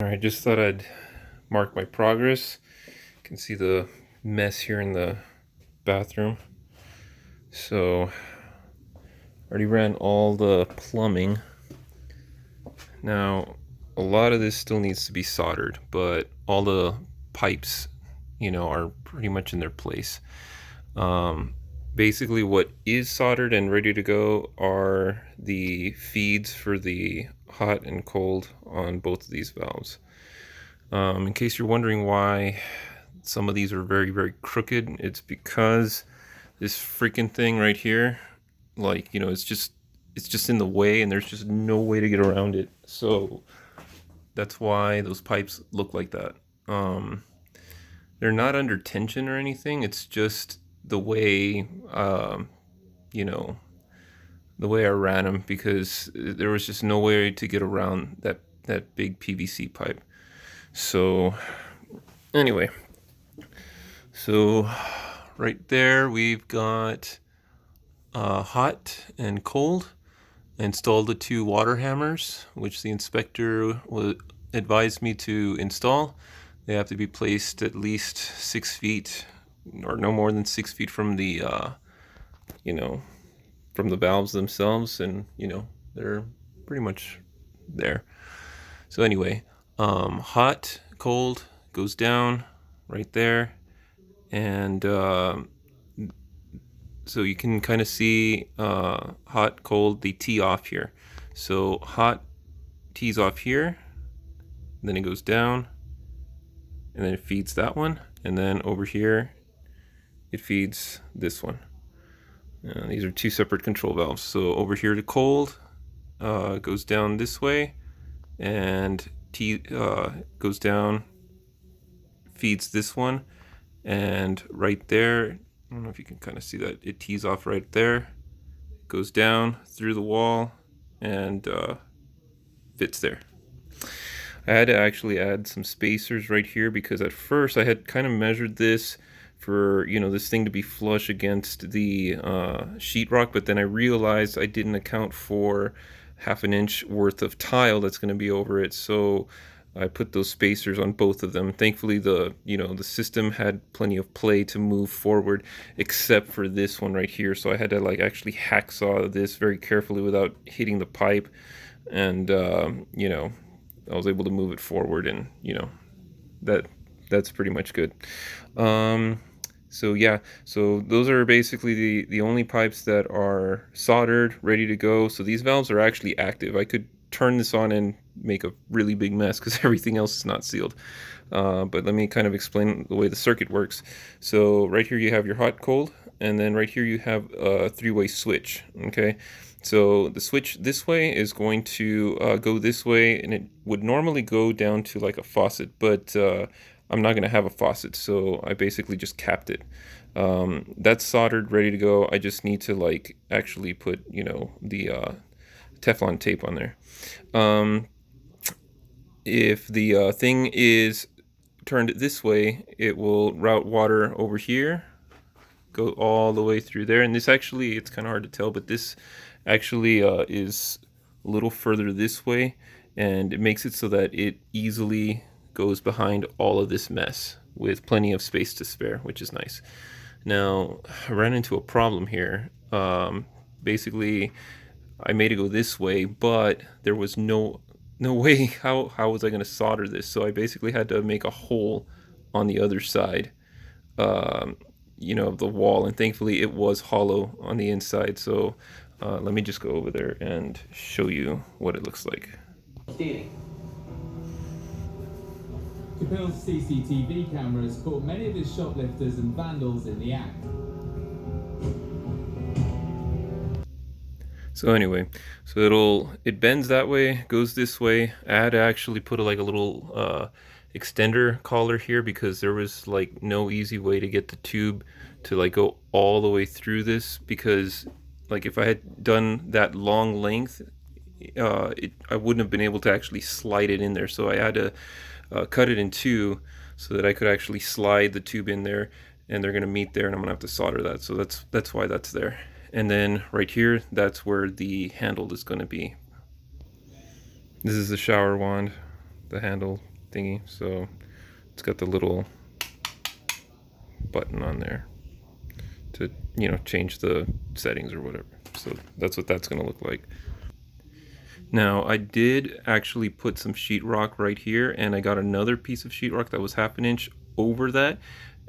Alright, just thought I'd mark my progress. You can see the mess here in the bathroom. So, already ran all the plumbing. Now, a lot of this still needs to be soldered, but all the pipes, are pretty much in their place. Basically, what is soldered and ready to go are the feeds for the hot and cold on both of these valves. In case you're wondering why some of these are very, very crooked, it's because this freaking thing right here, it's just in the way, and there's just no way to get around it. So that's why those pipes look like that. They're not under tension or anything. It's just the way, you know, the way I ran them, because there was just no way to get around that big PVC pipe. So anyway, so right there we've got hot and cold. I installed the two water hammers, which the inspector advised me to install. They have to be placed at least 6 feet, or no more than 6 feet from the, from the valves themselves, and they're pretty much there. So anyway, hot, cold goes down right there, and so you can kind of see hot, cold, the tee off here. So hot tees off here, then it goes down, and then it feeds that one, and then over here it feeds this one. These are two separate control valves. So over here to cold goes down this way, and T goes down, feeds this one, and right there, I don't know if you can kind of see that, it tees off right there, goes down through the wall, and fits there. I had to actually add some spacers right here, because at first I had kind of measured this for this thing to be flush against the sheetrock, but then I realized I didn't account for 1/2 inch worth of tile that's going to be over it, so I put those spacers on both of them. Thankfully, the system had plenty of play to move forward, except for this one right here. So I had to actually hacksaw this very carefully without hitting the pipe, and I was able to move it forward, and that's pretty much good. So yeah, so those are basically the only pipes that are soldered, ready to go. So these valves are actually active. I could turn this on and make a really big mess because everything else is not sealed. But let me kind of explain the way the circuit works. So right here you have your hot, cold, and then right here you have a three-way switch. Okay, so the switch this way is going to go this way, and it would normally go down to like a faucet, but I'm not going to have a faucet, so I basically just capped it. That's soldered, ready to go. I just need to actually put the Teflon tape on there. If the thing is turned this way, it will route water over here, go all the way through there. And this actually, it's kind of hard to tell, but this actually is a little further this way, and it makes it so that it easily goes behind all of this mess with plenty of space to spare, which is nice. Now, I ran into a problem here. Basically, I made it go this way, but there was no way. How was I going to solder this? So I basically had to make a hole on the other side, of the wall, and thankfully it was hollow on the inside. So let me just go over there and show you what it looks like. Kapil's CCTV cameras caught many of his shoplifters and vandals in the act. So anyway, so it bends that way, goes this way. I had to actually put a little extender collar here, because there was no easy way to get the tube to go all the way through this, because if I had done that long length, I wouldn't have been able to actually slide it in there. So I had to cut it in two so that I could actually slide the tube in there, and they're going to meet there, and I'm going to have to solder that. So that's why that's there. And then right here, that's where the handle is going to be. This is the shower wand, the handle thingy. So it's got the little button on there to, you know, change the settings or whatever. So that's what that's going to look like. Now I did actually put some sheetrock right here, and I got another piece of sheetrock that was half an inch over that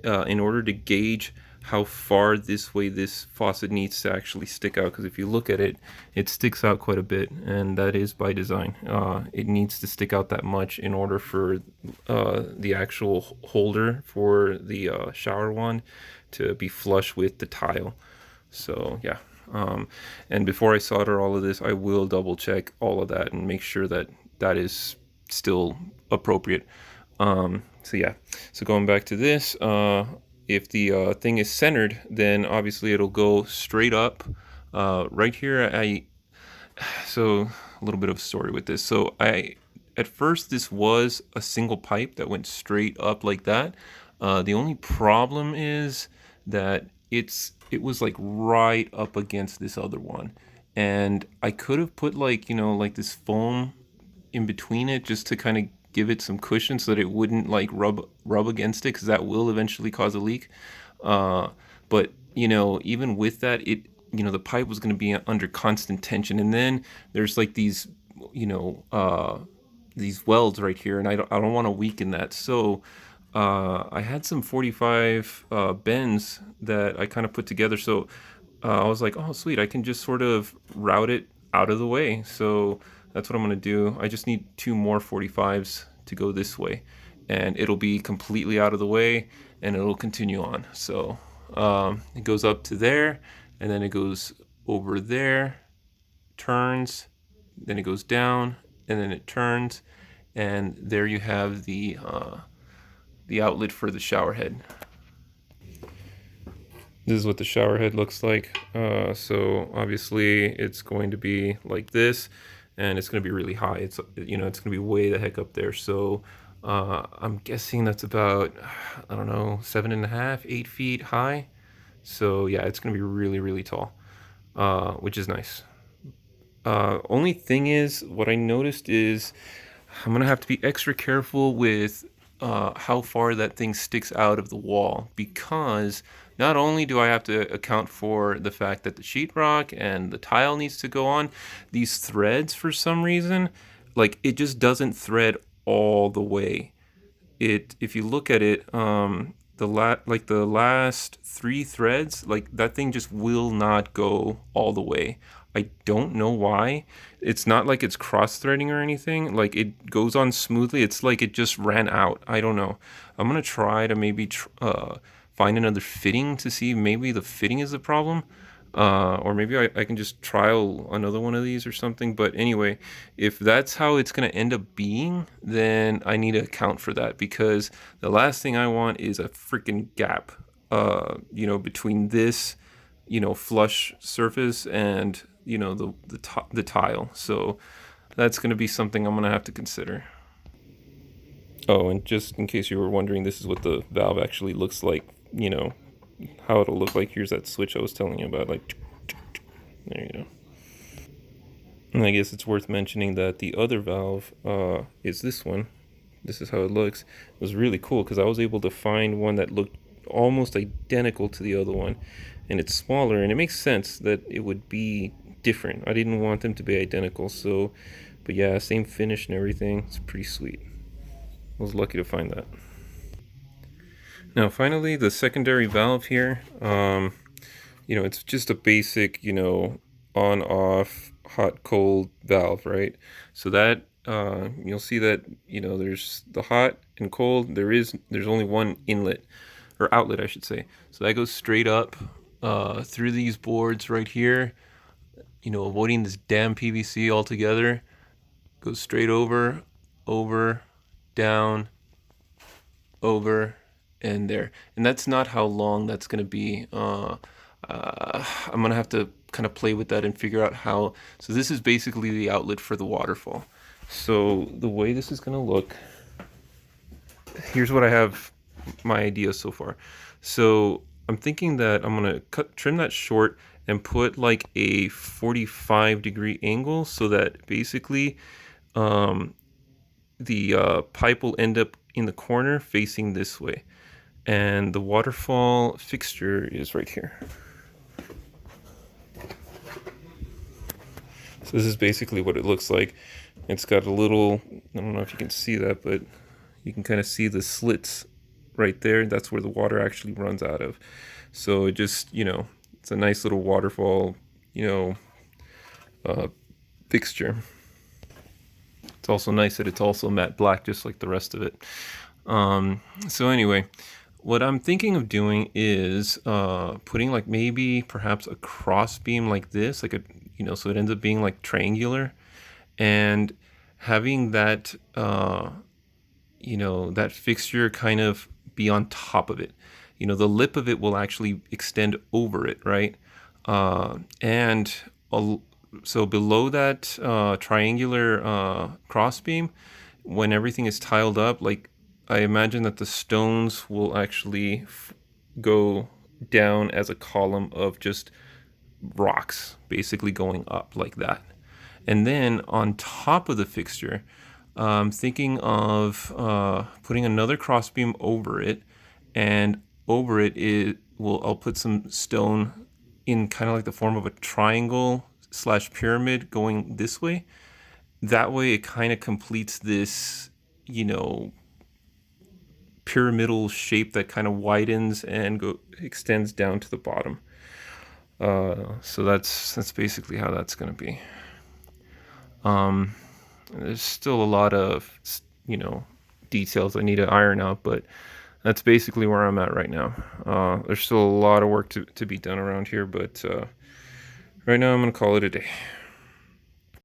in order to gauge how far this way this faucet needs to actually stick out, because if you look at it, it sticks out quite a bit, and that is by design. It needs to stick out that much in order for the actual holder for the shower wand to be flush with the tile. So yeah, and before I solder all of this, I will double check all of that and make sure that that is still appropriate. So yeah, so going back to this, if the thing is centered, then obviously it'll go straight up. Right here, so a little bit of a story with this. So at first this was a single pipe that went straight up like that. The only problem is that it was like right up against this other one, and I could have put like, you know, like this foam in between it just to kind of give it some cushion so that it wouldn't like rub against it, because that will eventually cause a leak. But you know, even with that, it, you know, the pipe was going to be under constant tension, and then there's like these, you know, these welds right here, and I don't want to weaken that. So I had some 45 bends that I kind of put together. So I was like, oh sweet, I can just sort of route it out of the way. So that's what I'm gonna do. I just need 2 more 45s to go this way, and it'll be completely out of the way, and it'll continue on. So it goes up to there, and then it goes over there, turns, then it goes down, and then it turns, and there you have the outlet for the shower head. This is what the shower head looks like. So obviously it's going to be like this, and it's going to be really high. It's, you know, it's going to be way the heck up there. So I'm guessing that's about, I don't know, 7.5, 8 feet high. So yeah, it's going to be really, really tall, which is nice. Only thing is, what I noticed is I'm gonna have to be extra careful with how far that thing sticks out of the wall, because not only do I have to account for the fact that the sheetrock and the tile needs to go on, these threads for some reason, like it just doesn't thread all the way. If you look at it, the last 3 threads, like that thing just will not go all the way. I don't know why. It's not like it's cross-threading or anything. Like it goes on smoothly. It's like it just ran out. I don't know. I'm gonna try to maybe find another fitting to see if maybe the fitting is the problem. Or maybe I can just trial another one of these or something. But anyway, if that's how it's going to end up being, then I need to account for that, because the last thing I want is a freaking gap, you know, between this, you know, flush surface and, you know, the tile. So that's going to be something I'm going to have to consider. Oh, and just in case you were wondering, this is what the valve actually looks like, you know, how it'll look like. Here's that switch I was telling you about, like, there you go. And I guess it's worth mentioning that the other valve is this one. This is how it looks. It was really cool because I was able to find one that looked almost identical to the other one, and it's smaller, and it makes sense that it would be different. I didn't want them to be identical, so, but yeah, same finish and everything. It's pretty sweet. I was lucky to find that. Now finally, the secondary valve here, you know, it's just a basic, you know, on off hot cold valve, right? So that you'll see that, you know, there's the hot and cold. There's only one inlet, or outlet I should say. So that goes straight up through these boards right here, you know, avoiding this damn PVC altogether. Goes straight over, down, over, and there. And that's not how long that's going to be. I'm going to have to kind of play with that and figure out how. So this is basically the outlet for the waterfall. So the way this is going to look, here's what I have, my idea so far. So I'm thinking that I'm going to trim that short and put like a 45-degree angle, so that basically pipe will end up in the corner facing this way, and the waterfall fixture is right here. So this is basically what it looks like. It's got a little, I don't know if you can see that, but you can kind of see the slits right there. That's where the water actually runs out of. So it just, it's a nice little waterfall, fixture. It's also nice that it's also matte black, just like the rest of it. So anyway, what I'm thinking of doing is putting like maybe perhaps a cross beam like this, like so it ends up being like triangular, and having that that fixture kind of be on top of it. The lip of it will actually extend over it, right? And so below that triangular crossbeam, when everything is tiled up, like I imagine that the stones will actually go down as a column of just rocks, basically going up like that. And then on top of the fixture, thinking of putting another crossbeam over it, and over it I'll put some stone in kind of like the form of a triangle / pyramid going this way. That way it kind of completes this, pyramidal shape that kind of widens and extends down to the bottom. So that's basically how that's going to be. There's still a lot of, details I need to iron out, but that's basically where I'm at right now. There's still a lot of work to be done around here, but right now I'm going to call it a day.